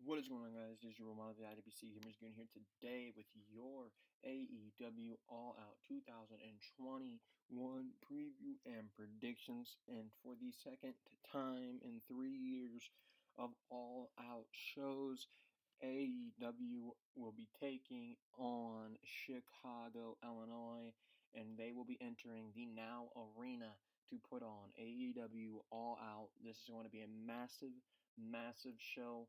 What is going on, guys? This is your one of the IWC Gamers Goon here today with your AEW All Out 2021 preview and predictions. And for the second time in 3 years of All Out shows, AEW will be taking on Chicago, Illinois, and they will be entering the Now Arena to put on AEW All Out. This is going to be a massive show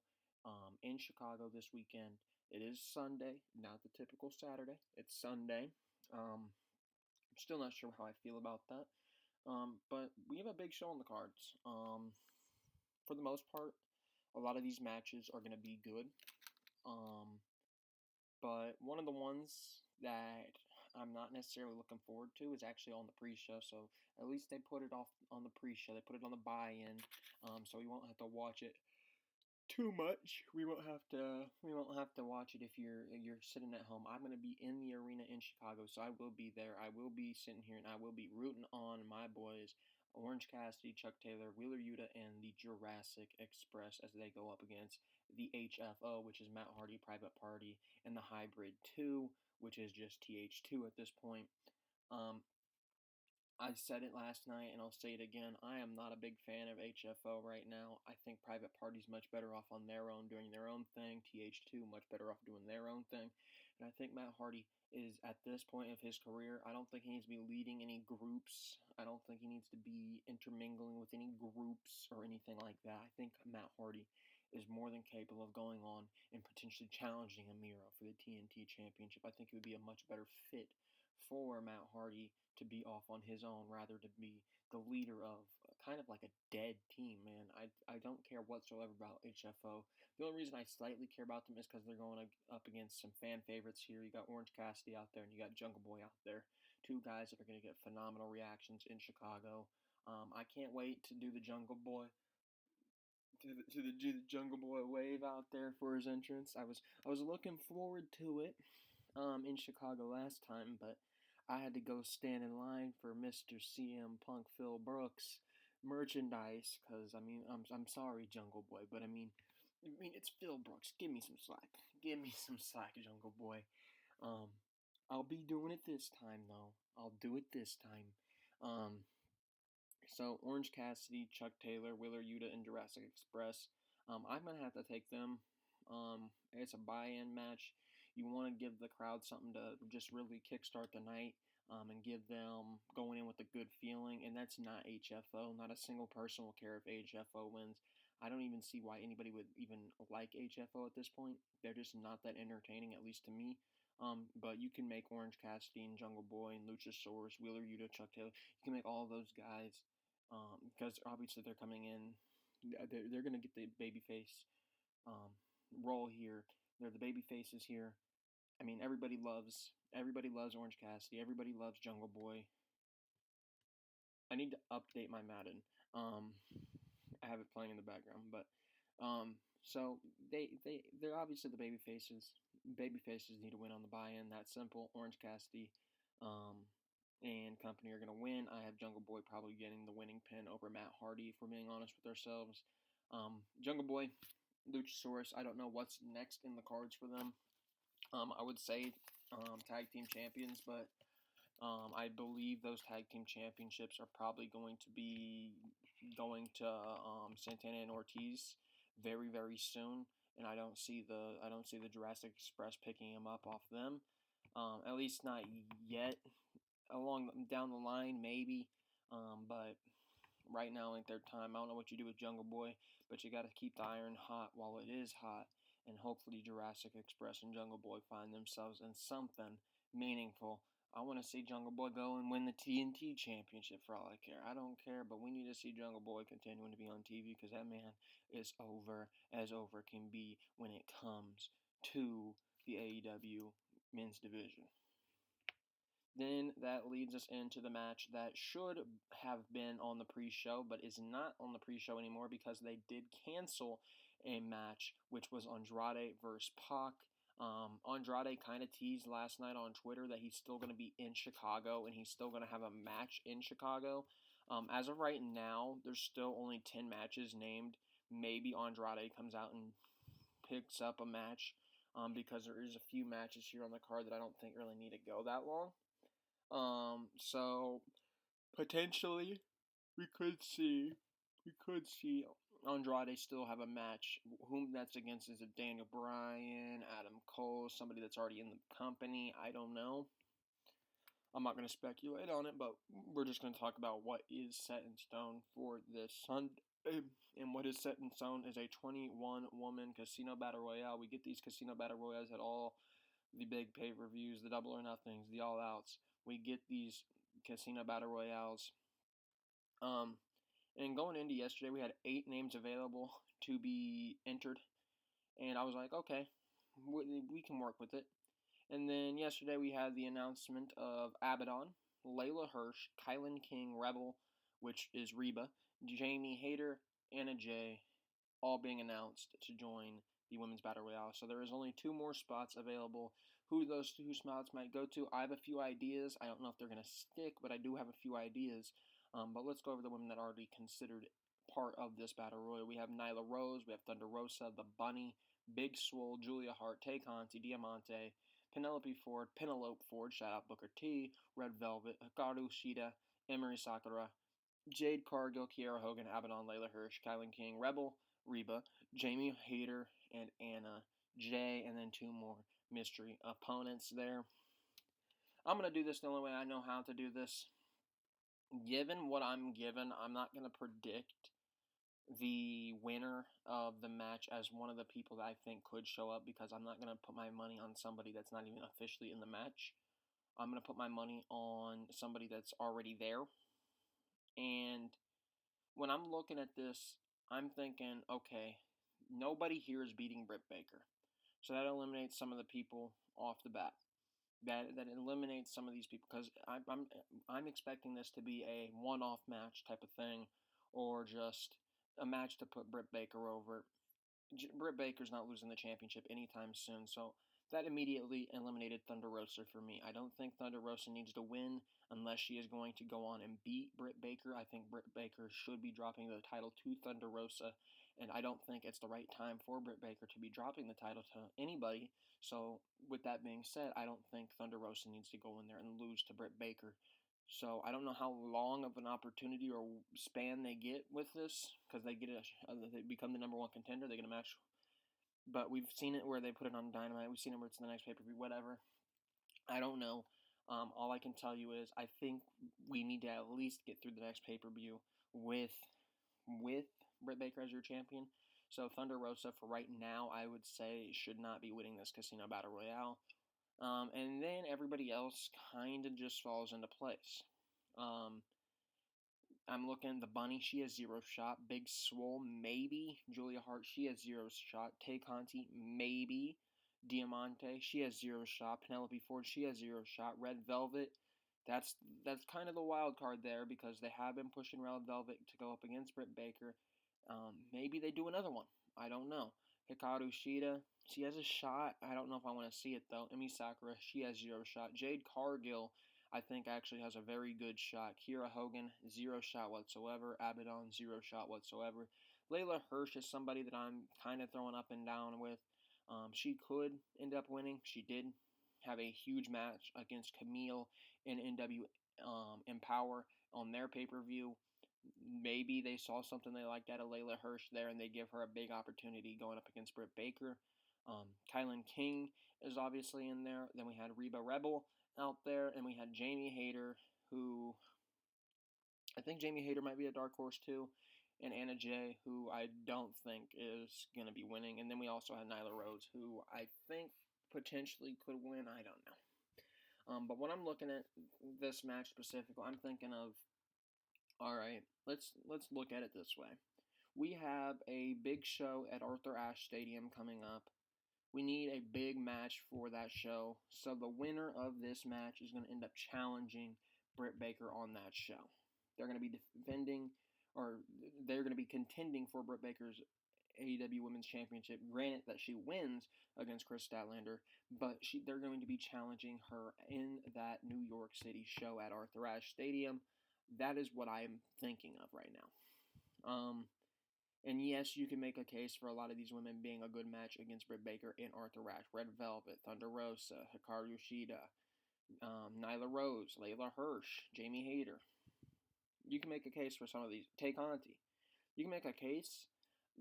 in Chicago this weekend. It is Sunday, not the typical Saturday. It's Sunday. I'm still not sure how I feel about that. But we have a big show on the cards. For the most part, a lot of these matches are going to be good. But one of the ones that I'm not necessarily looking forward to is actually on the pre-show. So at least they put it off on the pre-show. They put it on the buy-in, so you won't have to watch it too much. We won't have to watch it if you're sitting at home. I'm gonna be in the arena in Chicago, so I will be there. I will be sitting here and I will be rooting on my boys, Orange Cassidy, Chuck Taylor, Wheeler Yuta, and the Jurassic Express as they go up against the HFO, which is Matt Hardy, Private Party, and the Hybrid 2, which is just TH2 at this point. I said it last night and I'll say it again. I am not a big fan of HFO right now. I think Private Party's much better off on their own, doing their own thing. TH2 much better off doing their own thing. And I think Matt Hardy is at this point of his career. I don't think he needs to be leading any groups. I don't think he needs to be intermingling with any groups or anything like that. I think Matt Hardy is more than capable of going on and potentially challenging Amira for the TNT Championship. I think it would be a much better fit for Matt Hardy to be off on his own rather to be the leader of kind of like a dead team, man. I don't care whatsoever about HFO. The only reason I slightly care about them is because they're going up against some fan favorites here. You got Orange Cassidy out there and you got Jungle Boy out there. Two guys that are going to get phenomenal reactions in Chicago. I can't wait to do the Jungle Boy. To the Jungle Boy wave out there for his entrance. I was looking forward to it in Chicago last time, but I had to go stand in line for Mr. CM Punk Phil Brooks merchandise because I'm sorry, Jungle Boy, but I mean it's Phil Brooks. Give me some slack. Give me some slack, Jungle Boy. I'll be doing it this time though. I'll do it this time. So Orange Cassidy, Chuck Taylor, Wheeler Yuta, and Jurassic Express. I'm gonna have to take them. It's a buy-in match. You want to give the crowd something to just really kickstart the night, and give them going in with a good feeling. And that's not HFO. Not a single person will care if HFO wins. I don't even see why anybody would even like HFO at this point. They're just not that entertaining, at least to me. But you can make Orange Cassidy and Jungle Boy and Luchasaurus, Wheeler Yuta, Chuck Taylor. You can make all of those guys because obviously they're coming in. They're going to get the babyface role here. They're the baby faces here. I mean, everybody loves Orange Cassidy. Everybody loves Jungle Boy. I need to update my Madden. I have it playing in the background, but so they're obviously the baby faces. Baby faces need to win on the buy-in. That's simple. Orange Cassidy and company are going to win. I have Jungle Boy probably getting the winning pin over Matt Hardy, if we're being honest with ourselves. Jungle Boy, Luchasaurus, I don't know what's next in the cards for them. I would say tag team champions, but I believe those tag team championships are probably going to be going to Santana and Ortiz very, very soon, and I don't see the Jurassic Express picking him up off them. At least not yet. Down the line, maybe, but right now ain't their time. I don't know what you do with Jungle Boy, but you got to keep the iron hot while it is hot, and hopefully Jurassic Express and Jungle Boy find themselves in something meaningful. I want to see Jungle Boy go and win the TNT Championship for all I care. I don't care, but we need to see Jungle Boy continuing to be on TV because that man is over as over can be when it comes to the AEW men's division. Then that leads us into the match that should have been on the pre-show, but is not on the pre-show anymore because they did cancel a match, which was Andrade versus Pac. Andrade kind of teased last night on Twitter that he's still going to be in Chicago and he's still going to have a match in Chicago. As of right now, there's still only 10 matches named. Maybe Andrade comes out and picks up a match because there is a few matches here on the card that I don't think really need to go that long. So potentially we could see Andrade still have a match. Whom that's against, is it Daniel Bryan, Adam Cole, somebody that's already in the company? I don't know. I'm not going to speculate on it, but we're just going to talk about what is set in stone for this Sunday. And what is set in stone is a 21-woman casino battle royale. We get these casino battle royales at all the big pay-per-views, the Double or Nothings, the All Outs. We get these casino battle royales. And going into yesterday, we had 8 names available to be entered. And I was like, okay, we can work with it. And then yesterday we had the announcement of Abaddon, Layla Hirsch, Kylan King, Rebel, which is Reba, Jamie Hayter, Anna Jay, all being announced to join the Women's Battle Royale. So there is only 2 more spots available. Who those 2 spots might go to, I have a few ideas. I don't know if they're going to stick, but I do have a few ideas. But let's go over the women that are already considered part of this Battle Royal. We have Nyla Rose, we have Thunder Rosa, The Bunny, Big Swole, Julia Hart, Tay Conti, Diamante, Penelope Ford, shout out Booker T, Red Velvet, Hikaru Shida, Emery Sakura, Jade Cargill, Kiera Hogan, Abaddon, Layla Hirsch, Kylan King, Rebel, Reba, Jamie Hayter, and Anna Jay, and then 2 more mystery opponents there. I'm going to do this the only way I know how to do this. Given what I'm given, I'm not going to predict the winner of the match as one of the people that I think could show up, because I'm not going to put my money on somebody that's not even officially in the match. I'm going to put my money on somebody that's already there. And when I'm looking at this, I'm thinking, okay, nobody here is beating Brit Baker. So that eliminates some of the people off the bat. That eliminates some of these people, because I'm expecting this to be a one-off match type of thing, or just a match to put Brit Baker over. Brit Baker's not losing the championship anytime soon, so that immediately eliminated Thunder Rosa for me. I don't think Thunder Rosa needs to win unless she is going to go on and beat Brit Baker. I think Brit Baker should be dropping the title to Thunder Rosa, and I don't think it's the right time for Brit Baker to be dropping the title to anybody. So, with that being said, I don't think Thunder Rosa needs to go in there and lose to Brit Baker. So, I don't know how long of an opportunity or span they get with this, because they become the number 1 contender, they get a match. But we've seen it where they put it on Dynamite. We've seen it where it's in the next pay-per-view, whatever. I don't know. All I can tell you is I think we need to at least get through the next pay-per-view with Britt Baker as your champion. So Thunder Rosa, for right now, I would say should not be winning this Casino Battle Royale. And then everybody else kind of just falls into place. I'm looking at the Bunny. She has 0 shot. Big Swole, maybe. Julia Hart, she has 0 shot. Tay Conti, maybe. Diamante, she has 0 shot. Penelope Ford, she has 0 shot. Red Velvet, that's kind of the wild card there, because they have been pushing Red Velvet to go up against Britt Baker. Maybe they do another one. I don't know. Hikaru Shida, she has a shot. I don't know if I want to see it, though. Emi Sakura, she has 0 shot. Jade Cargill, I think, actually has a very good shot. Kiera Hogan, 0 shot whatsoever. Abaddon, 0 shot whatsoever. Layla Hirsch is somebody that I'm kind of throwing up and down with. She could end up winning. She did have a huge match against Camille in NW Empower on their pay-per-view. Maybe they saw something they liked out of Layla Hirsch there, and they give her a big opportunity going up against Britt Baker. Kylan King is obviously in there. Then we had Reba Rebel out there, and we had Jamie Hayter, who I think Jamie Hayter might be a dark horse too, and Anna Jay, who I don't think is going to be winning. And then we also had Nyla Rose, who I think potentially could win. I don't know. But when I'm looking at this match specifically, I'm thinking of, all right, let's look at it this way. We have a big show at Arthur Ashe Stadium coming up. We need a big match for that show. So the winner of this match is going to end up challenging Britt Baker on that show. They're going to be defending, or they're going to be contending for Britt Baker's AEW Women's Championship. Granted that she wins against Chris Statlander, but they're going to be challenging her in that New York City show at Arthur Ashe Stadium. That is what I'm thinking of right now. And yes, you can make a case for a lot of these women being a good match against Brit Baker and Arthur Ashe, Red Velvet, Thunder Rosa, Hikaru Shida, Nyla Rose, Layla Hirsch, Jamie Hayter. You can make a case for some of these. Tay Conti. You can make a case,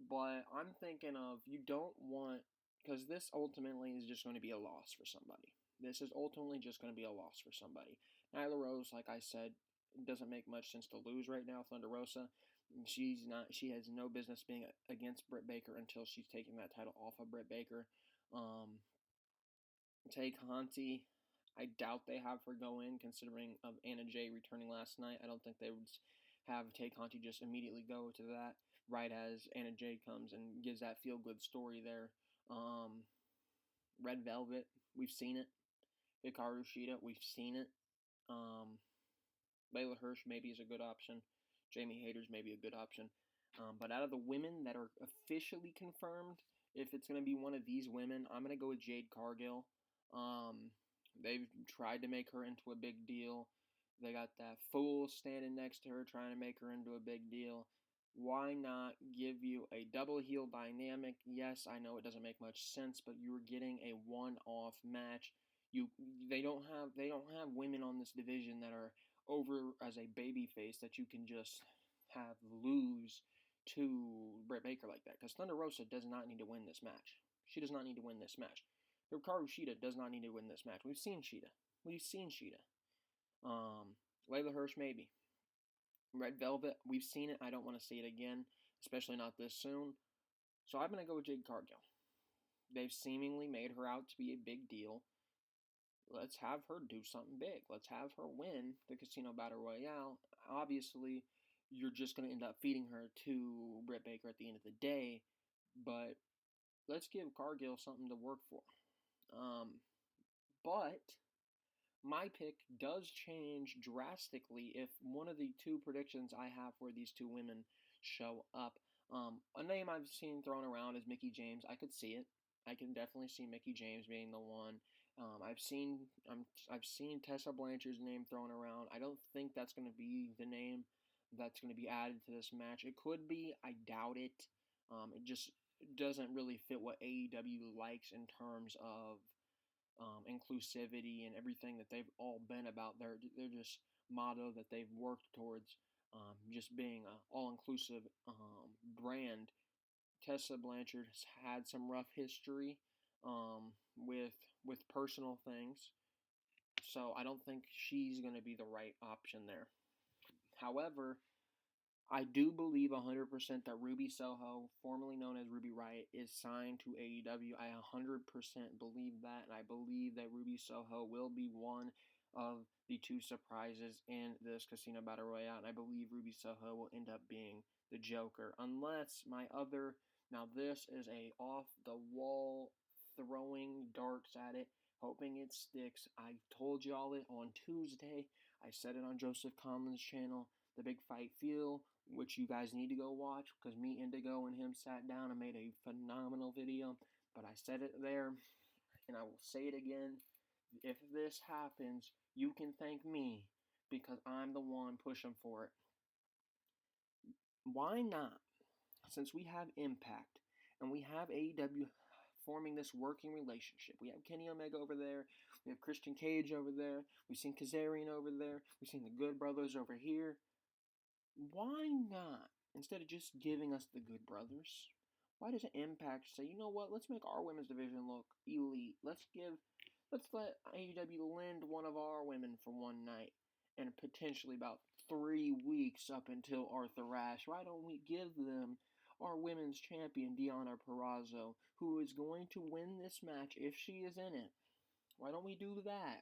but I'm thinking of you don't want, because this ultimately is just going to be a loss for somebody. This is ultimately just going to be a loss for somebody. Nyla Rose, like I said, doesn't make much sense to lose right now. Thunder Rosa, she has no business being against Britt Baker until she's taking that title off of Britt Baker. Tay Conti, I doubt they have her go in, considering of Anna Jay returning last night. I don't think they would have Tay Conti just immediately go to that right as Anna Jay comes and gives that feel-good story there. Red Velvet, we've seen it. Hikaru Shida, we've seen it. Layla Hirsch maybe is a good option. Jamie Hayter's maybe a good option. But out of the women that are officially confirmed, if it's going to be one of these women, I'm going to go with Jade Cargill. They've tried to make her into a big deal. They got that fool standing next to her trying to make her into a big deal. Why not give you a double heel dynamic? Yes, I know it doesn't make much sense, but you're getting a one-off match. They don't have women on this division that are over as a babyface that you can just have lose to Britt Baker like that. Because Thunder Rosa does not need to win this match. She does not need to win this match. Hikaru Shida does not need to win this match. We've seen Shida. Layla Hirsch maybe. Red Velvet, we've seen it. I don't want to see it again, especially not this soon. So I'm going to go with Jade Cargill. They've seemingly made her out to be a big deal. Let's have her do something big. Let's have her win the Casino Battle Royale. Obviously, you're just going to end up feeding her to Britt Baker at the end of the day, but let's give Cargill something to work for. But my pick does change drastically if one of the two predictions I have for these two women show up. A name I've seen thrown around is Mickie James. I could see it. I can definitely see Mickie James being the one. I've seen Tessa Blanchard's name thrown around. I don't think that's going to be the name that's going to be added to this match. It could be. I doubt it. It just doesn't really fit what AEW likes in terms of inclusivity and everything that they've all been about. Their just motto that they've worked towards, just being an all-inclusive brand. Tessa Blanchard has had some rough history with personal things, so I don't think she's going to be the right option there. However, I do believe 100% that Ruby Soho, formerly known as Ruby Riott, is signed to AEW. I 100% believe that, and I believe that Ruby Soho will be one of the two surprises in this Casino Battle Royale, and I believe Ruby Soho will end up being the Joker, unless my other... Now this is a off-the-wall throwing darts at it, hoping it sticks. I told y'all it on Tuesday. I said it on Joseph Conlon's channel, The Big Fight Feel, which you guys need to go watch because me, Indigo, and him sat down and made a phenomenal video. But I said it there, and I will say it again. If this happens, you can thank me because I'm the one pushing for it. Why not? Since we have Impact and we have AEW forming this working relationship. We have Kenny Omega over there. We have Christian Cage over there. We've seen Kazarian over there. We've seen the Good Brothers over here. Why not, instead of just giving us the Good Brothers, why doesn't Impact say, you know what, let's make our women's division look elite. Let's let AEW lend one of our women for one night and potentially about 3 weeks up until Arthur Ashe. Why don't we give them our women's champion, Deonna Purrazzo, who is going to win this match if she is in it? Why don't we do that?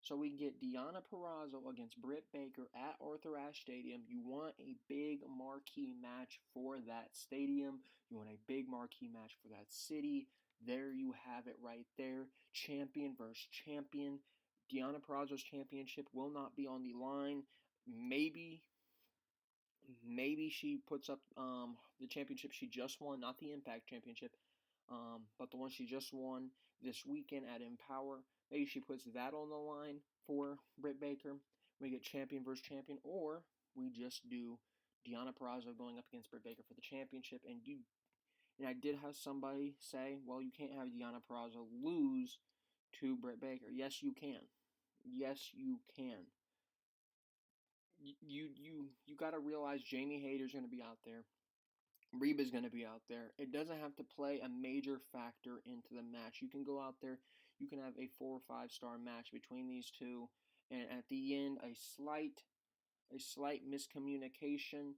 So we get Deonna Purrazzo against Britt Baker at Arthur Ashe Stadium. You want a big marquee match for that stadium. You want a big marquee match for that city. There you have it right there. Champion versus champion. Deonna Purrazzo's championship will not be on the line. Maybe she puts up the championship she just won, not the Impact Championship, but the one she just won this weekend at Empower. Maybe she puts that on the line for Britt Baker. We get champion versus champion, or we just do Deonna Purrazzo going up against Britt Baker for the championship, and I did have somebody say, well, you can't have Deonna Purrazzo lose to Britt Baker. Yes, you can. Yes, you can. You got to realize Jamie Hayter's going to be out there. Reba's going to be out there. It doesn't have to play a major factor into the match. You can go out there, you can have a 4 or 5 star match between these two, and at the end, a slight miscommunication,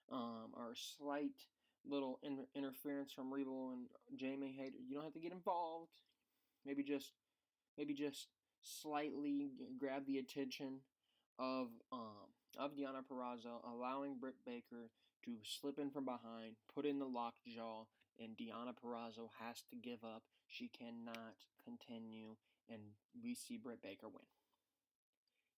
or a slight little interference from Reba and Jamie Hayter. You don't have to get involved. Maybe just slightly grab the attention of Deonna Purrazzo, allowing Britt Baker to slip in from behind, put in the lockjaw, and Deonna Purrazzo has to give up. She cannot continue, and we see Britt Baker win.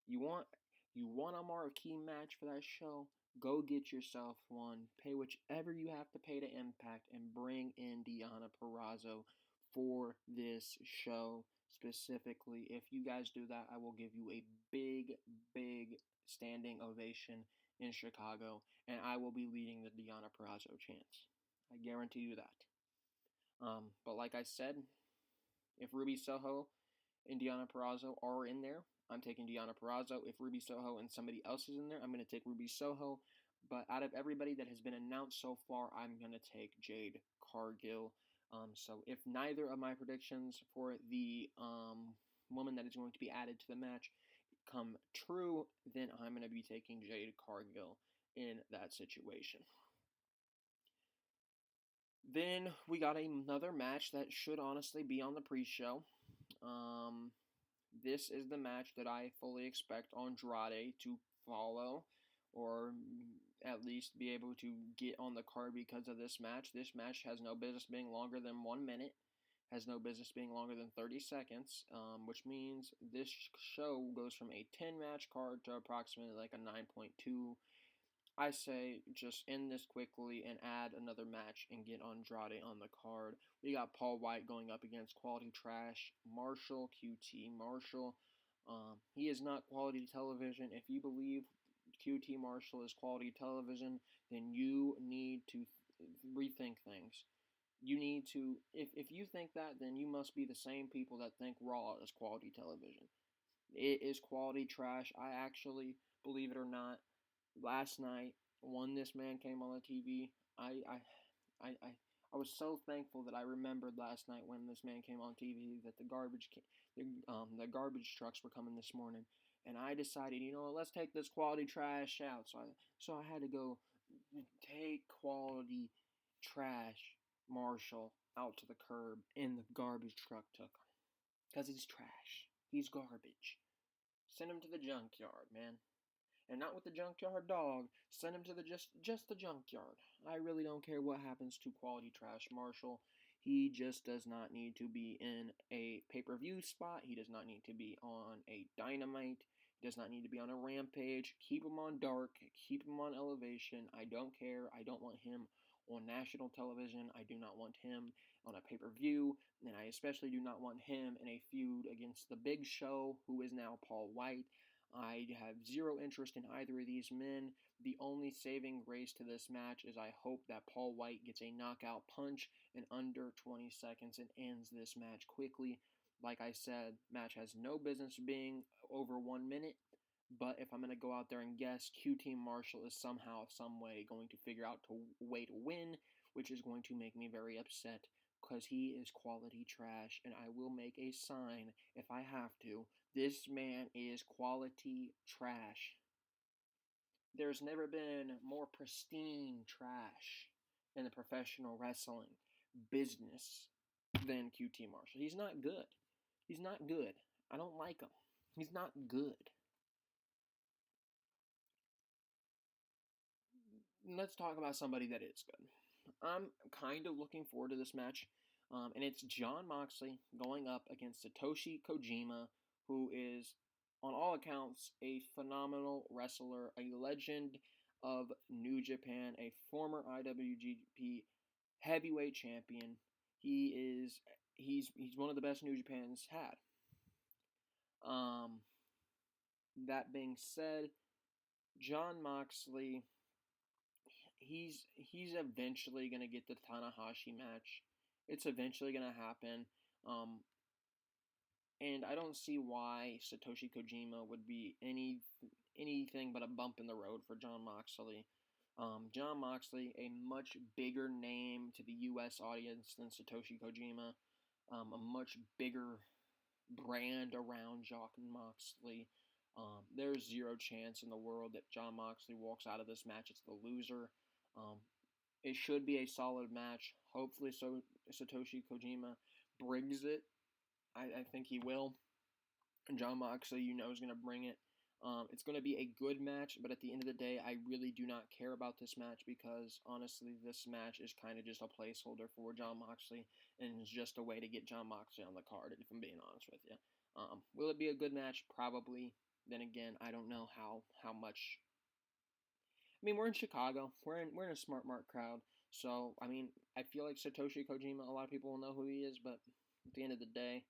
You want a marquee match for that show? Go get yourself one. Pay whichever you have to pay to Impact and bring in Deonna Purrazzo for this show specifically. If you guys do that, I will give you a big standing ovation in Chicago, and I will be leading the Deonna Purrazzo chants. I guarantee you that. But like I said, if Ruby Soho and Deonna Purrazzo are in there, I'm taking Deonna Purrazzo. If Ruby Soho and somebody else is in there, I'm going to take Ruby Soho. But out of everybody that has been announced so far, I'm going to take Jade Cargill. So if neither of my predictions for the woman that is going to be added to the match come true, then I'm going to be taking Jade Cargill in that situation. Then we got another match that should honestly be on the pre-show. This is the match that I fully expect Andrade to follow, or at least be able to get on the card because of this match. This match has no business being longer than 1 minute, has no business being longer than 30 seconds, which means this show goes from a 10-match card to approximately like a 9.2. I say just end this quickly and add another match and get Andrade on the card. We got Paul White going up against Quality Trash Marshall, QT Marshall. He is not quality television. If you believe QT Marshall is quality television, then you need to rethink things. You need to, if you think that, then you must be the same people that think Raw is quality television. It is quality trash. I actually, believe it or not, last night when this man came on the TV, I was so thankful that I remembered last night when this man came on TV that the garbage trucks were coming this morning, and I decided, let's take this quality trash out. So I had to go take quality trash Marshall out to the curb, and the garbage truck took him because he's trash. He's garbage. Send him to the junkyard, man. And not with the junkyard dog. Send him to the just the junkyard. I really don't care what happens to quality trash Marshall. He just does not need to be in a pay-per-view spot. He does not need to be on a Dynamite. He does not need to be on a Rampage. Keep him on Dark. Keep him on Elevation. I don't care. I don't want him on national television. I do not want him on a pay-per-view. And I especially do not want him in a feud against the Big Show, who is now Paul White. I have zero interest in either of these men. The only saving grace to this match is I hope that Paul White gets a knockout punch in under 20 seconds and ends this match quickly. Like I said, match has no business being over 1 minute, but if I'm going to go out there and guess, QT Marshall is somehow, some way going to figure out a way to win, which is going to make me very upset because he is quality trash, and I will make a sign if I have to. This man is quality trash. There's never been more pristine trash in the professional wrestling business than QT Marshall. He's not good. He's not good. I don't like him. He's not good. Let's talk about somebody that is good. I'm kind of looking forward to this match, and it's Jon Moxley going up against Satoshi Kojima, who is, on all accounts, a phenomenal wrestler, a legend of New Japan, a former IWGP heavyweight champion. He's one of the best New Japan's had. That being said, Jon Moxley he's eventually gonna get the Tanahashi match. It's eventually gonna happen. And I don't see why Satoshi Kojima would be anything but a bump in the road for Jon Moxley. Jon Moxley, a much bigger name to the U.S. audience than Satoshi Kojima, a much bigger brand around Jon Moxley. There's zero chance in the world that Jon Moxley walks out of this match as the loser. It should be a solid match. Hopefully, Satoshi Kojima brings it. I think he will. And Jon Moxley, is going to bring it. It's going to be a good match, but at the end of the day, I really do not care about this match because, honestly, this match is kind of just a placeholder for Jon Moxley, and it's just a way to get Jon Moxley on the card, if I'm being honest with you. Will it be a good match? Probably. Then again, I don't know how much. I mean, we're in Chicago. We're in a smart mark crowd. So, I mean, I feel like Satoshi Kojima, a lot of people will know who he is, but at the end of the day,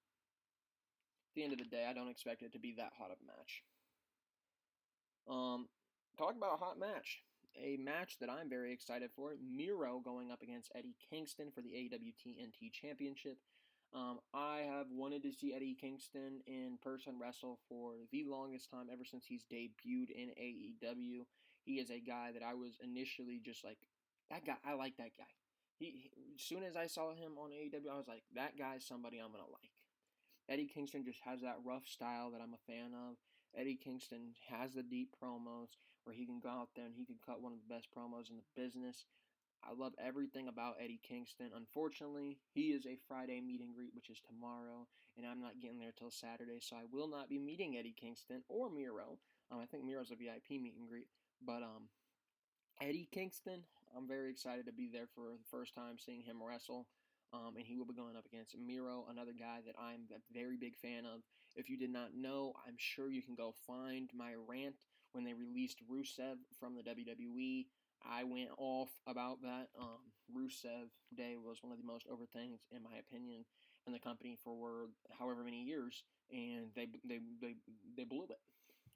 I don't expect it to be that hot of a match. Talk about a hot match. A match that I'm very excited for. Miro going up against Eddie Kingston for the AEW TNT Championship. I have wanted to see Eddie Kingston in person wrestle for the longest time, ever since he's debuted in AEW. He is a guy that I was initially just like, that guy, I like that guy. As soon as I saw him on AEW, I was like, that guy's somebody I'm going to like. Eddie Kingston just has that rough style that I'm a fan of. Eddie Kingston has the deep promos where he can go out there and he can cut one of the best promos in the business. I love everything about Eddie Kingston. Unfortunately, he is a Friday meet and greet, which is tomorrow, and I'm not getting there till Saturday, so I will not be meeting Eddie Kingston or Miro. I think Miro's a VIP meet and greet, but Eddie Kingston, I'm very excited to be there for the first time seeing him wrestle. And he will be going up against Miro, another guy that I'm a very big fan of. If you did not know, I'm sure you can go find my rant when they released Rusev from the WWE. I went off about that. Rusev Day was one of the most over things, in my opinion, in the company for however many years, and they blew it.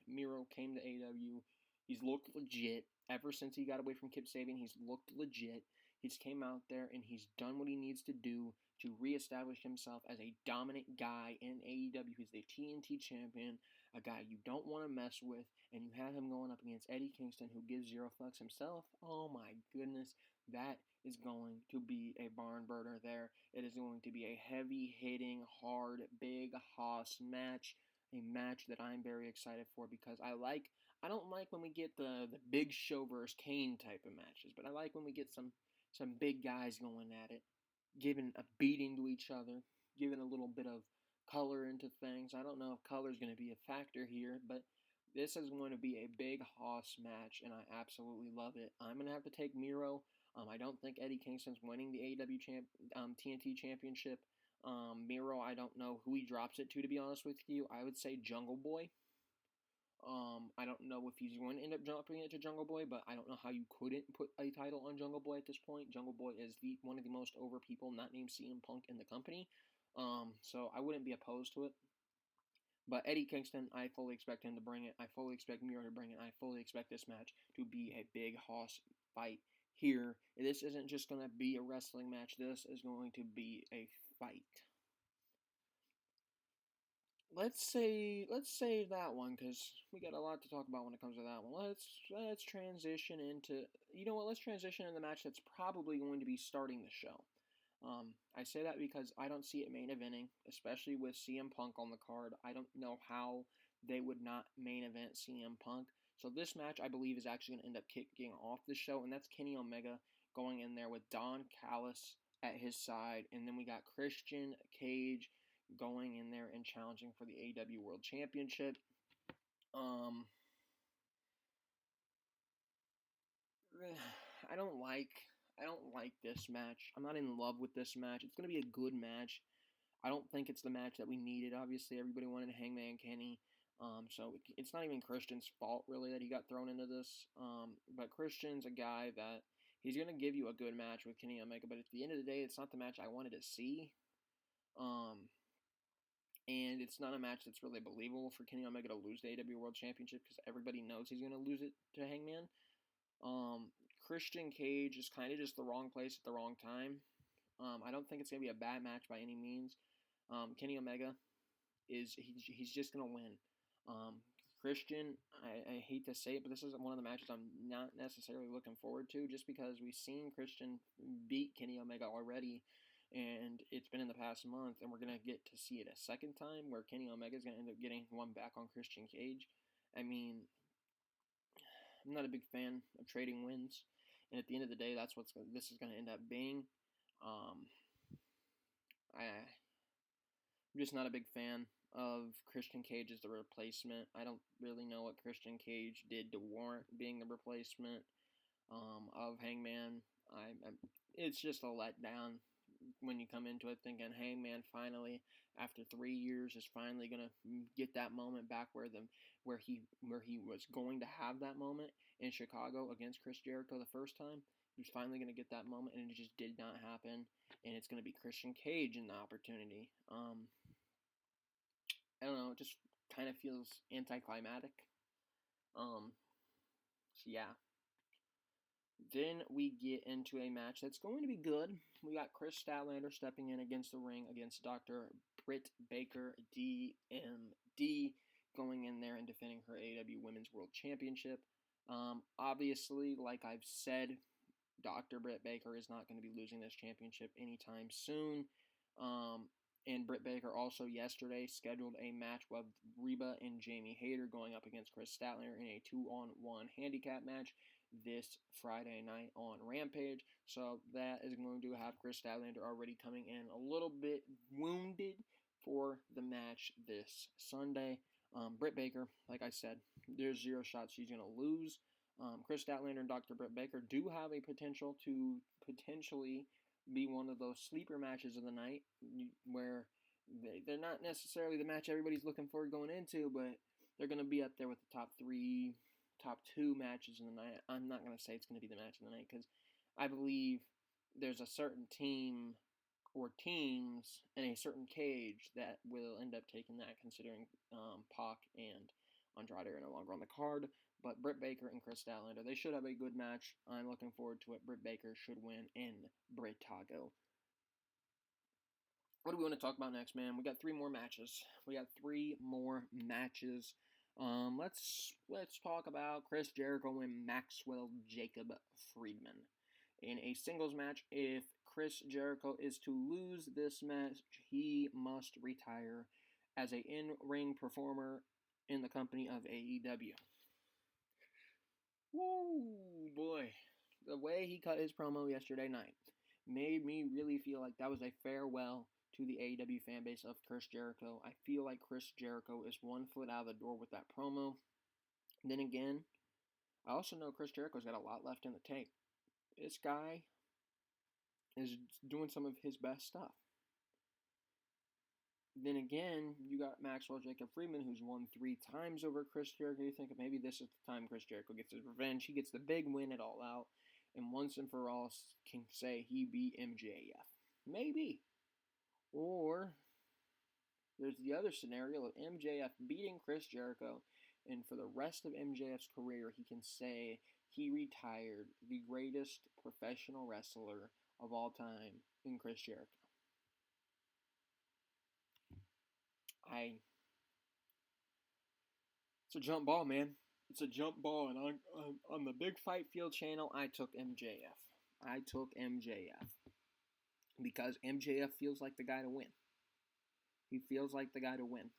Miro came to AEW. He's looked legit ever since he got away from Kip Sabian. He's looked legit. He's came out there and he's done what he needs to do to reestablish himself as a dominant guy in AEW. He's the TNT champion, a guy you don't want to mess with, and you have him going up against Eddie Kingston, who gives zero fucks himself. Oh my goodness, that is going to be a barn burner there. It is going to be a heavy-hitting, hard, big hoss match. A match that I'm very excited for because I don't like when we get the Big Show versus Kane type of matches, but I like when we get some big guys going at it, giving a beating to each other, giving a little bit of color into things. I don't know if color is going to be a factor here, but this is going to be a big hoss match, and I absolutely love it. I'm going to have to take Miro. I don't think Eddie Kingston's winning the AEW TNT Championship. Miro, I don't know who he drops it to be honest with you. I would say Jungle Boy. I don't know if he's going to end up dropping it to Jungle Boy, but I don't know how you couldn't put a title on Jungle Boy at this point. Jungle Boy is one of the most over people not named CM Punk in the company. So I wouldn't be opposed to it. But Eddie Kingston, I fully expect him to bring it. I fully expect Miro to bring it. I fully expect this match to be a big hoss fight here. This isn't just going to be a wrestling match. This is going to be a fight. Let's save that one because we got a lot to talk about when it comes to that one. Let's transition into let's transition into the match that's probably going to be starting the show. I say that because I don't see it main eventing, especially with CM Punk on the card. I don't know how they would not main event CM Punk. So this match, I believe, is actually going to end up kicking off the show, and that's Kenny Omega going in there with Don Callis at his side, and then we got Christian Cage going in there and challenging for the AEW World Championship. I don't like this match. I'm not in love with this match. It's going to be a good match. I don't think it's the match that we needed. Obviously, everybody wanted Hangman Kenny. So it's not even Christian's fault, really, that he got thrown into this. But Christian's a guy that he's going to give you a good match with Kenny Omega. But at the end of the day, it's not the match I wanted to see. And it's not a match that's really believable for Kenny Omega to lose the AEW World Championship because everybody knows he's going to lose it to Hangman. Christian Cage is kind of just the wrong place at the wrong time. I don't think it's going to be a bad match by any means. Kenny Omega he's just going to win. Christian, I hate to say it, but this is one of the matches I'm not necessarily looking forward to, just because we've seen Christian beat Kenny Omega already, and it's been in the past month, and we're going to get to see it a second time, where Kenny Omega is going to end up getting one back on Christian Cage. I mean, I'm not a big fan of trading wins, and at the end of the day, that's what this is going to end up being. I'm just not a big fan of Christian Cage as the replacement. I don't really know what Christian Cage did to warrant being the replacement of Hangman. It's just a letdown when you come into it thinking Hangman finally, after 3 years, is finally gonna get that moment back where he was going to have that moment in Chicago against Chris Jericho the first time. He was finally gonna get that moment, and it just did not happen. And it's gonna be Christian Cage in the opportunity. I don't know, it just kind of feels anticlimactic. So yeah. Then we get into a match that's going to be good. We got Chris Statlander stepping in against the ring against Dr. Brit Baker, DMD, going in there and defending her AEW Women's World Championship. Obviously, like I've said, Dr. Brit Baker is not going to be losing this championship anytime soon. And Brit Baker also yesterday scheduled a match with Reba and Jamie Hayter going up against Chris Statlander in a 2-on-1 handicap match this Friday night on Rampage. So that is going to have Chris Statlander already coming in a little bit wounded for the match this Sunday. Brit Baker, like I said, there's zero shots she's going to lose. Chris Statlander and Dr. Brit Baker do have a potential to potentially be one of those sleeper matches of the night, where they're not necessarily the match everybody's looking for going into, but they're going to be up there with the top 2 matches in the night. I'm not going to say it's going to be the match of the night, because I believe there's a certain team or teams in a certain cage that will end up taking that, considering Pac and Andrade are no longer on the card. But Britt Baker and Chris Statlander, they should have a good match. I'm looking forward to it. Britt Baker should win in Britago. What do we want to talk about next, man? We got 3 more matches. Let's talk about Chris Jericho and Maxwell Jacob Friedman. In a singles match, if Chris Jericho is to lose this match, he must retire as an in-ring performer in the company of AEW. Woo, boy. The way he cut his promo yesterday night made me really feel like that was a farewell to the AEW fanbase of Chris Jericho. I feel like Chris Jericho is 1 foot out of the door with that promo. Then again, I also know Chris Jericho's got a lot left in the tank. This guy is doing some of his best stuff. Then again, you got Maxwell Jacob Friedman, who's won 3 times over Chris Jericho. You think maybe this is the time Chris Jericho gets his revenge. He gets the big win at All Out, and once and for all can say he beat MJF. Maybe. Or there's the other scenario of MJF beating Chris Jericho, and for the rest of MJF's career, he can say he retired the greatest professional wrestler of all time in Chris Jericho. It's a jump ball, man. It's a jump ball, and on the Big Fight Field channel, I took MJF. Because MJF feels like the guy to win. He feels like the guy to win.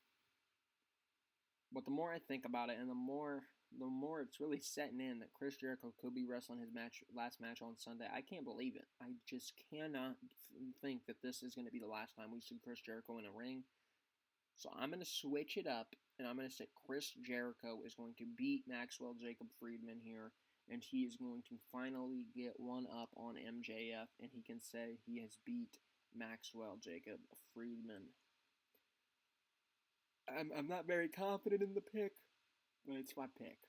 But the more I think about it, and the more it's really setting in that Chris Jericho could be wrestling his last match on Sunday, I can't believe it. I just cannot think that this is going to be the last time we see Chris Jericho in a ring. So I'm going to switch it up, and I'm going to say Chris Jericho is going to beat Maxwell Jacob Friedman here, and he is going to finally get one up on MJF, and he can say he has beat Maxwell Jacob Friedman. I'm not very confident in the pick, but it's my pick.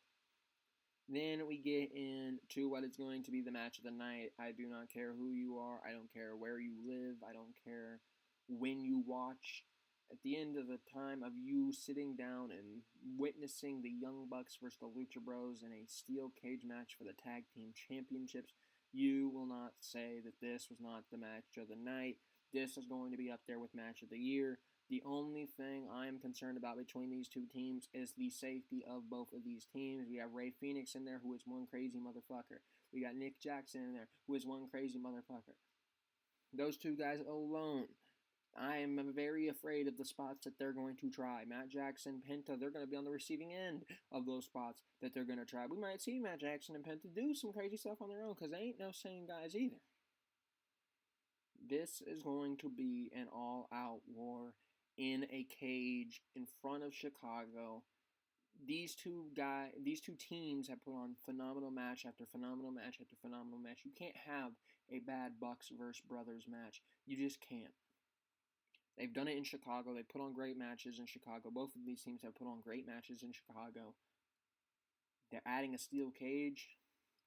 Then we get into what is going to be the match of the night. I do not care who you are. I don't care where you live. I don't care when you watch. at the end of the time of you sitting down and witnessing the Young Bucks versus the Lucha Bros in a steel cage match for the Tag Team Championships, you will not say that this was not the match of the night. This is going to be up there with match of the year. The only thing I am concerned about between these two teams is the safety of both of these teams. We have Rey Fenix in there, who is one crazy motherfucker. We got Nick Jackson in there, who is one crazy motherfucker. Those two guys alone, I am very afraid of the spots that they're going to try. Matt Jackson, Penta, they're going to be on the receiving end of those spots that they're going to try. We might see Matt Jackson and Penta do some crazy stuff on their own, because they ain't no sane guys either. This is going to be an all-out war in a cage in front of Chicago. These two teams have put on phenomenal match after phenomenal match after phenomenal match. You can't have a bad Bucks versus Brothers match. You just can't. They've done it in Chicago. They put on great matches in Chicago. Both of these teams have put on great matches in Chicago. They're adding a steel cage.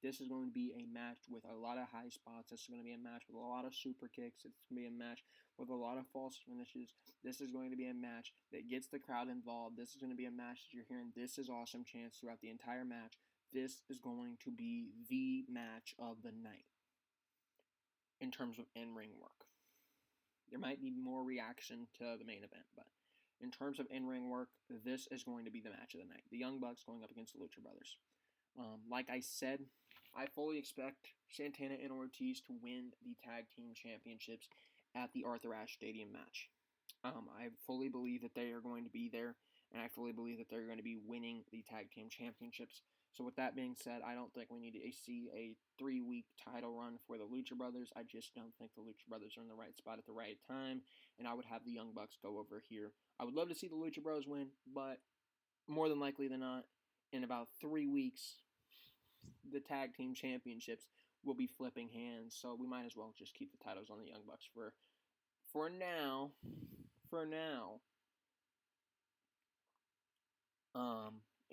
This is going to be a match with a lot of high spots. This is going to be a match with a lot of super kicks. It's going to be a match with a lot of false finishes. This is going to be a match that gets the crowd involved. This is going to be a match that you're hearing "This is awesome" chants throughout the entire match. This is going to be the match of the night in terms of in-ring work. There might be more reaction to the main event, but in terms of in-ring work, this is going to be the match of the night. The Young Bucks going up against the Lucha Brothers. Like I said, I fully expect Santana and Ortiz to win the Tag Team Championships at the Arthur Ashe Stadium match. I fully believe that they are going to be there, and I fully believe that they're going to be winning the Tag Team Championships. So with that being said, I don't think we need to see a 3-week title run for the Lucha Brothers. I just don't think the Lucha Brothers are in the right spot at the right time, and I would have the Young Bucks go over here. I would love to see the Lucha Bros win, but more than likely than not, in about 3 weeks, the Tag Team Championships will be flipping hands, so we might as well just keep the titles on the Young Bucks for now.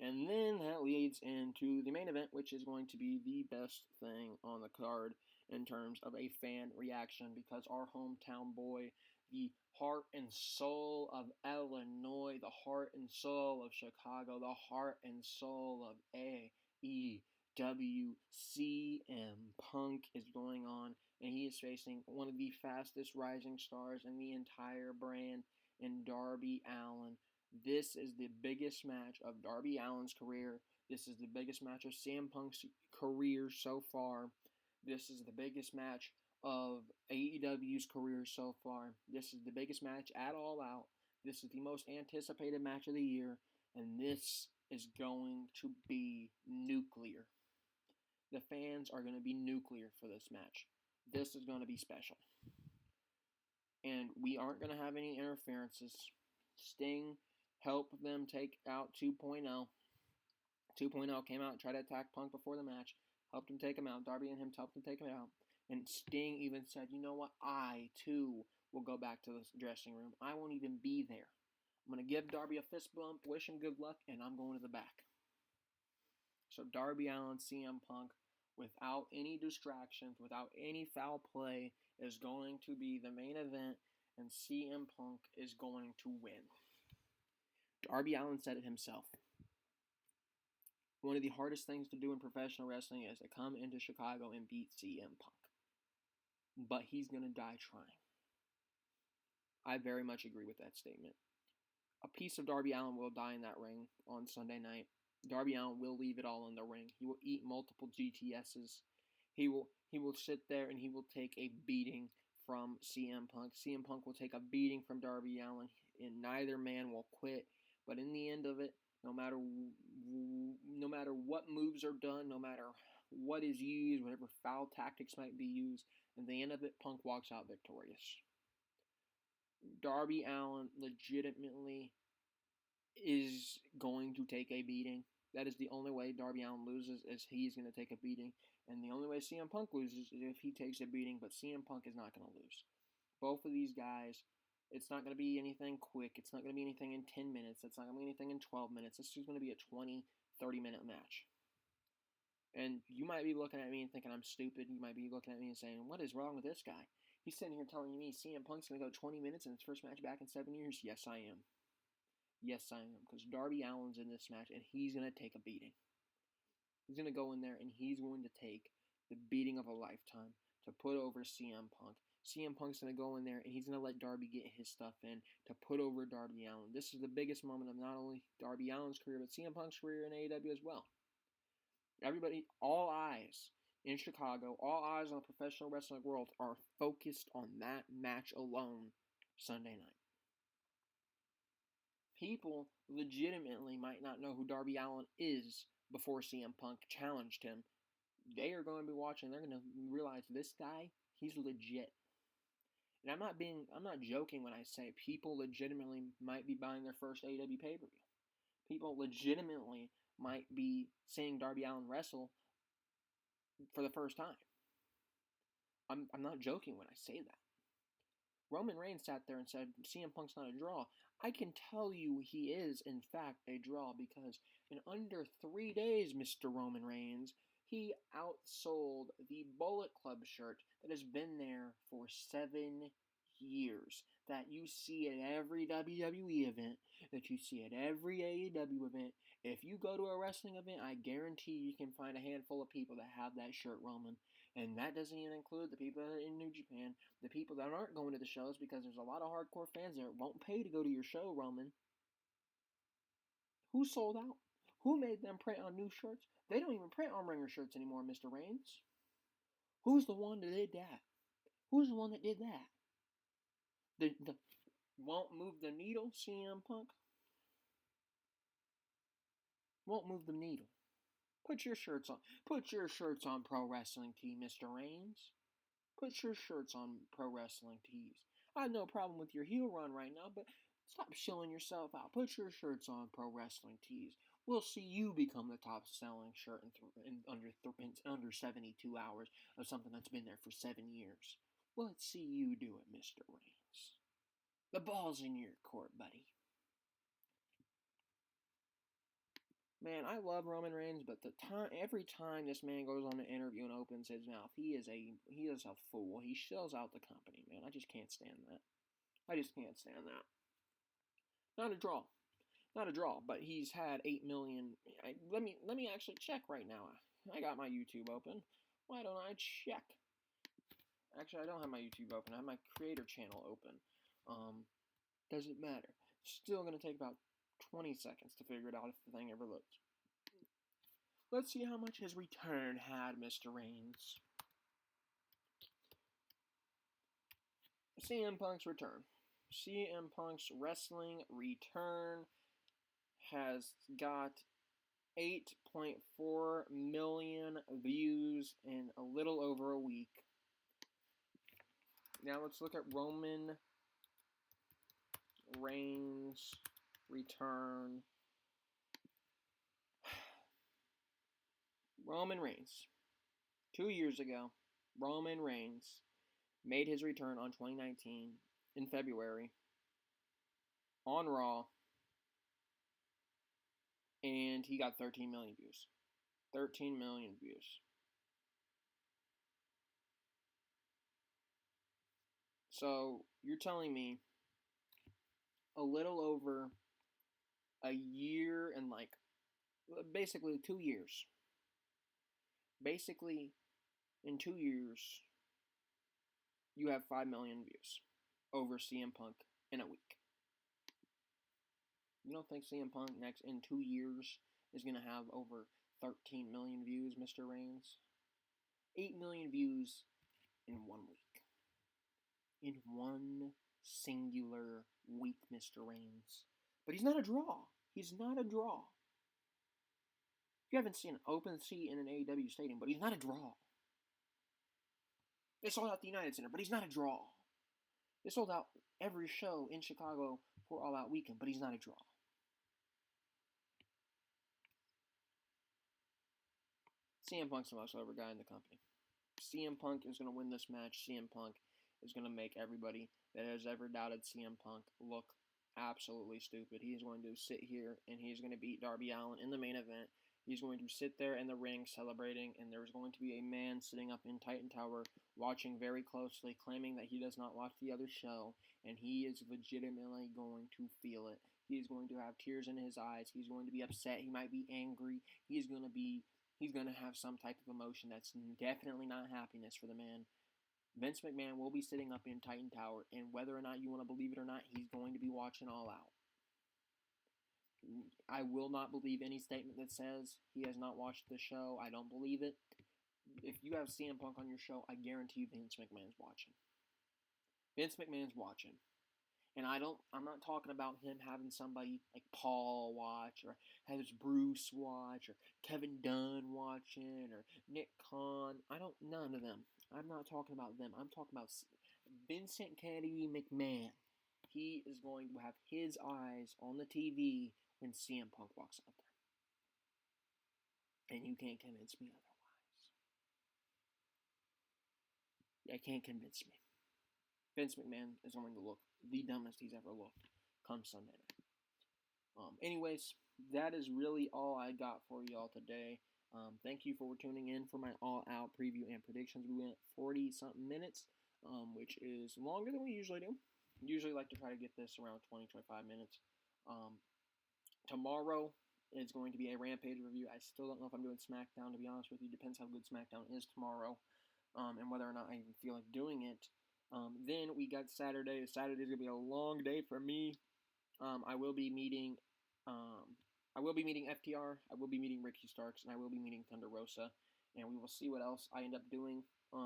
And then that leads into the main event, which is going to be the best thing on the card in terms of a fan reaction, because our hometown boy, the heart and soul of Illinois, the heart and soul of Chicago, the heart and soul of AEW, CM Punk is going on, and he is facing one of the fastest rising stars in the entire brand, in Darby Allin. This is the biggest match of Darby Allin's career. This is the biggest match of CM Punk's career so far. This is the biggest match of AEW's career so far. This is the biggest match at All Out. This is the most anticipated match of the year, and this is going to be nuclear. The fans are going to be nuclear for this match. This is going to be special. And we aren't going to have any interferences. Sting helped them take out 2.0. 2.0 came out and tried to attack Punk before the match. Helped him take him out. Darby and him helped him take him out. And Sting even said, you know what? I, too, will go back to the dressing room. I won't even be there. I'm going to give Darby a fist bump, wish him good luck, and I'm going to the back. So Darby Allin, CM Punk, without any distractions, without any foul play, is going to be the main event, and CM Punk is going to win. Darby Allin said it himself. One of the hardest things to do in professional wrestling is to come into Chicago and beat CM Punk. But he's going to die trying. I very much agree with that statement. A piece of Darby Allin will die in that ring on Sunday night. Darby Allin will leave it all in the ring. He will eat multiple GTSs. He will sit there and he will take a beating from CM Punk. CM Punk will take a beating from Darby Allin, and neither man will quit. But in the end of it, no matter what moves are done, no matter what is used, whatever foul tactics might be used, at the end of it, Punk walks out victorious. Darby Allin legitimately is going to take a beating. That is the only way Darby Allin loses, is he's going to take a beating. And the only way CM Punk loses is if he takes a beating, but CM Punk is not going to lose. Both of these guys, it's not going to be anything quick. It's not going to be anything in 10 minutes. It's not going to be anything in 12 minutes. This is going to be a 20, 30-minute match. And you might be looking at me and thinking I'm stupid. You might be looking at me and saying, what is wrong with this guy? He's sitting here telling me CM Punk's going to go 20 minutes in his first match back in 7 years. Yes, I am. Yes, I am. Because Darby Allin's in this match, and he's going to take a beating. He's going to go in there, and he's going to take the beating of a lifetime to put over CM Punk. CM Punk's going to go in there, and he's going to let Darby get his stuff in to put over Darby Allin. This is the biggest moment of not only Darby Allin's career, but CM Punk's career in AEW as well. Everybody, all eyes in Chicago, all eyes on the professional wrestling world are focused on that match alone Sunday night. People legitimately might not know who Darby Allin is before CM Punk challenged him. They are going to be watching. They're going to realize this guy, he's legit. And I'm not joking when I say people legitimately might be buying their first AEW pay-per-view. People legitimately might be seeing Darby Allin wrestle for the first time. I'm not joking when I say that. Roman Reigns sat there and said, CM Punk's not a draw. I can tell you he is, in fact, a draw because in under 3 days, Mr. Roman Reigns, he outsold the Bullet Club shirt that has been there for 7 years. That you see at every WWE event, that you see at every AEW event. If you go to a wrestling event, I guarantee you can find a handful of people that have that shirt, Roman. And that doesn't even include the people in New Japan, the people that aren't going to the shows because there's a lot of hardcore fans there that won't pay to go to your show, Roman. Who sold out? Who made them print on new shirts? They don't even print on Ringer shirts anymore, Mr. Reigns. Who's the one that did that? Who's the one that did that? The won't move the needle, CM Punk? Won't move the needle. Put your shirts on. Put your shirts on Pro Wrestling Tee, Mr. Reigns. Put your shirts on Pro Wrestling Tees. I have no problem with your heel run right now, but stop shilling yourself out. Put your shirts on Pro Wrestling Tees. We'll see you become the top-selling shirt in under 72 hours of something that's been there for 7 years. Let's see you do it, Mr. Reigns. The ball's in your court, buddy. Man, I love Roman Reigns, but every time this man goes on an interview and opens his mouth, he is a fool. He shells out the company, man. I just can't stand that. I just can't stand that. Not a draw, but he's had 8 million. Let me actually check right now. I got my YouTube open. Why don't I check? Actually, I don't have my YouTube open. I have my creator channel open. Doesn't matter. Still gonna take about 20 seconds to figure it out if the thing ever loads. Let's see how much his return had, Mr. Reigns. CM Punk's return. CM Punk's wrestling return has got 8.4 million views in a little over a week. Now let's look at Roman Reigns' return. Roman Reigns. 2 years ago, Roman Reigns made his return on 2019 in February on Raw, and he got 13 million views. 13 million views. So, you're telling me a little over a year and basically 2 years. Basically, in 2 years, you have 5 million views over CM Punk in a week. You don't think CM Punk in 2 years is going to have over 13 million views, Mr. Reigns? 8 million views in 1 week. In one singular week, Mr. Reigns. But he's not a draw. He's not a draw. You haven't seen an open seat in an AEW stadium, but he's not a draw. They sold out the United Center, but he's not a draw. They sold out every show in Chicago for All Out Weekend, but he's not a draw. CM Punk's the most over guy in the company. CM Punk is going to win this match. CM Punk is going to make everybody that has ever doubted CM Punk look absolutely stupid. He is going to sit here and he's going to beat Darby Allin in the main event. He's going to sit there in the ring celebrating, and there's going to be a man sitting up in Titan Tower watching very closely, claiming that he does not watch the other show, and he is legitimately going to feel it. He is going to have tears in his eyes. He's going to be upset. He might be angry. He's going to have some type of emotion that's definitely not happiness for the man. Vince McMahon will be sitting up in Titan Tower, and whether or not you want to believe it or not, he's going to be watching All Out. I will not believe any statement that says he has not watched the show. I don't believe it. If you have CM Punk on your show, I guarantee you Vince McMahon's watching. Vince McMahon's watching. And I'm not talking about him having somebody like Paul watch, or has Bruce watch, or Kevin Dunn watching, or Nick Khan. None of them. I'm not talking about them. I'm talking about Vincent Kennedy McMahon. He is going to have his eyes on the TV when CM Punk walks out there. And you can't convince me otherwise. You can't convince me. Vince McMahon is going to look the dumbest he's ever looked come Sunday night. Anyways, that is really all I got for y'all today. Thank you for tuning in for my all-out preview and predictions. We went 40-something minutes, which is longer than we usually do. Usually like to try to get this around 20-25 minutes. Tomorrow is going to be a Rampage review. I still don't know if I'm doing SmackDown, to be honest with you. Depends how good SmackDown is tomorrow, and whether or not I even feel like doing it. Then we got Saturday. Saturday is going to be a long day for me. I will be meeting FTR. I will be meeting Ricky Starks, and I will be meeting Thunder Rosa. And we will see what else I end up doing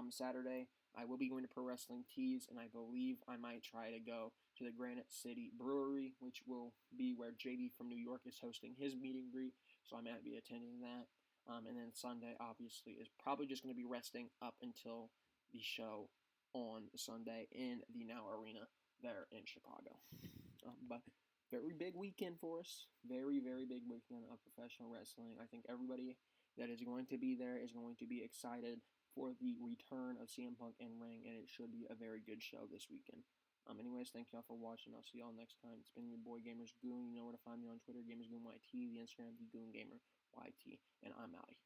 Saturday. I will be going to Pro Wrestling Tees, and I believe I might try to go to the Granite City Brewery, which will be where JD from New York is hosting his meet and greet. So I might be attending that. And then Sunday, obviously, is probably just going to be resting up until the show on Sunday in the Now Arena there in Chicago. But very big weekend for us. Very, very big weekend of professional wrestling. I think everybody that is going to be there is going to be excited for the return of CM Punk in ring, and it should be a very good show this weekend. Anyways, thank y'all for watching. I'll see y'all next time. It's been your boy Gamers Goon. You know where to find me on Twitter, GamersGoonYT, the Instagram, thegoongameryt, and I'm out of here.